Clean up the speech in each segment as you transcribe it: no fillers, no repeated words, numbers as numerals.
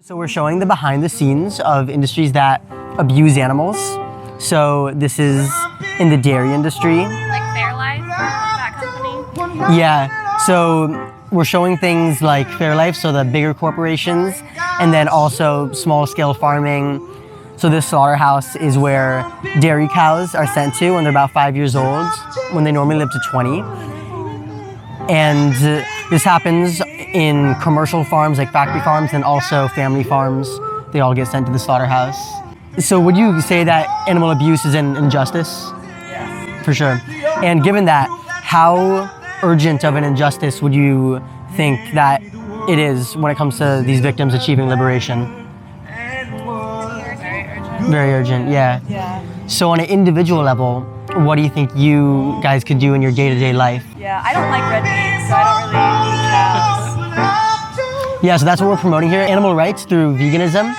So we're showing the behind the scenes of industries that abuse animals. So this is in the dairy industry. Like Fairlife, that company? Yeah, so we're showing things like Fairlife, so the bigger corporations, and then also small scale farming. So this slaughterhouse is where dairy cows are sent to when they're about 5 years old, when they normally live to 20. And this happens in commercial farms like factory farms and also family farms. They all get sent to the slaughterhouse. So would you say that animal abuse is an injustice? Yes. For sure. And given that, how urgent of an injustice would you think that it is when it comes to these victims achieving liberation? Very urgent. Very urgent, yeah. Yeah. So on an individual level, what do you think you guys could do in your day-to-day life? Yeah, I don't like red meat, so I don't really eat cows. Yeah, so that's what we're promoting here, animal rights through veganism,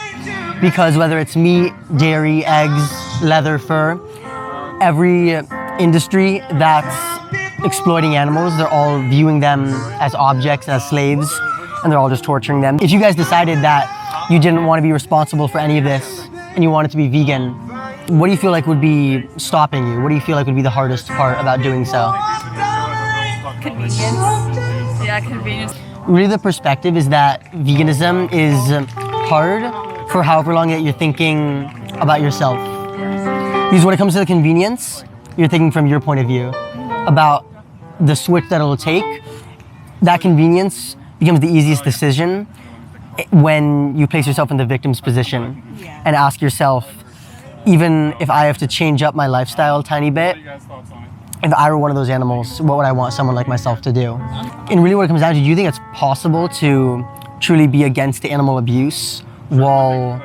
because whether it's meat, dairy, eggs, leather, fur, every industry that's exploiting animals, they're all viewing them as objects, as slaves, and they're all just torturing them. If you guys decided that you didn't want to be responsible for any of this and you wanted to be vegan, what do you feel like would be stopping you? What do you feel like would be the hardest part about doing so? Convenience. Yeah, convenience. Really, the perspective is that veganism is hard for however long that you're thinking about yourself. Because when it comes to the convenience, you're thinking from your point of view about the switch that it'll take. That convenience becomes the easiest decision when you place yourself in the victim's position and ask yourself, even if I have to change up my lifestyle a tiny bit, if I were one of those animals, what would I want someone like myself to do? And really what it comes down to, do you think it's possible to truly be against animal abuse while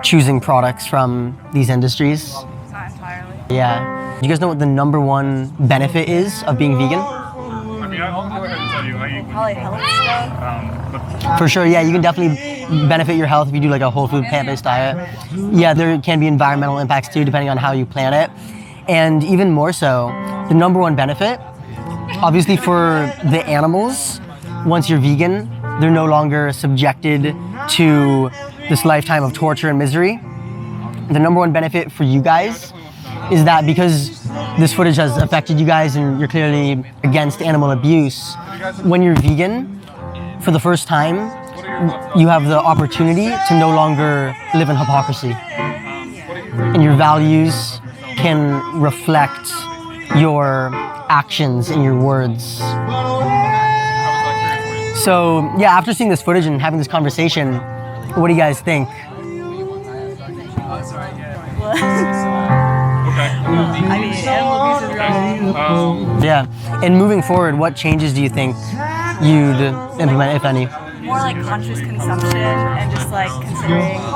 choosing products from these industries? Not entirely. Yeah. Do you guys know what the #1 benefit is of being vegan? Probably health stuff. For sure, yeah, you can definitely benefit your health if you do like a whole food plant-based diet. Yeah, there can be environmental impacts too, depending on how you plan it. And even more so, the #1 benefit, obviously for the animals, once you're vegan, they're no longer subjected to this lifetime of torture and misery. The #1 benefit for you guys is that because this footage has affected you guys and you're clearly against animal abuse, when you're vegan, for the first time, you have the opportunity to no longer live in hypocrisy. And your values can reflect your actions and your words. So yeah, after seeing this footage and having this conversation, what do you guys think? I mean, animal abuse is wrong. Yeah, and moving forward, what changes do you think you'd implement, if any? More like conscious consumption and just like considering this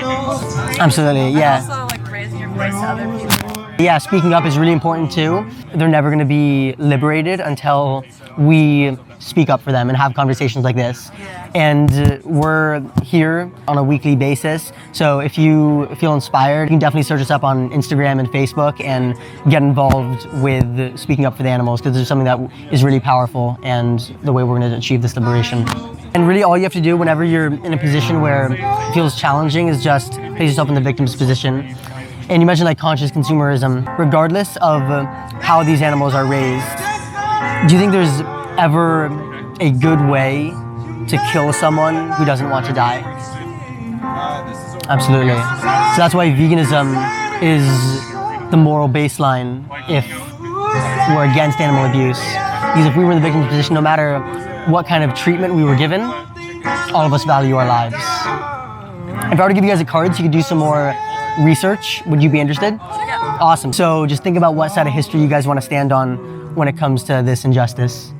more. Absolutely, yeah. And also like raising your voice to other people. Yeah, speaking up is really important too. They're never going to be liberated until we speak up for them and have conversations like this. And we're here on a weekly basis. So if you feel inspired, you can definitely search us up on Instagram and Facebook and get involved with speaking up for the animals, because there's something that is really powerful and the way we're going to achieve this liberation. And really all you have to do whenever you're in a position where it feels challenging is just place yourself in the victim's position. And you mentioned like conscious consumerism. Regardless of how these animals are raised, do you think there's ever a good way to kill someone who doesn't want to die? Absolutely. So that's why veganism is the moral baseline if we're against animal abuse. Because if we were in the victim's position, no matter what kind of treatment we were given, all of us value our lives. If I were to give you guys a card so you could do some more research, would you be interested? Yeah. Awesome. So just think about what side of history you guys want to stand on when it comes to this injustice.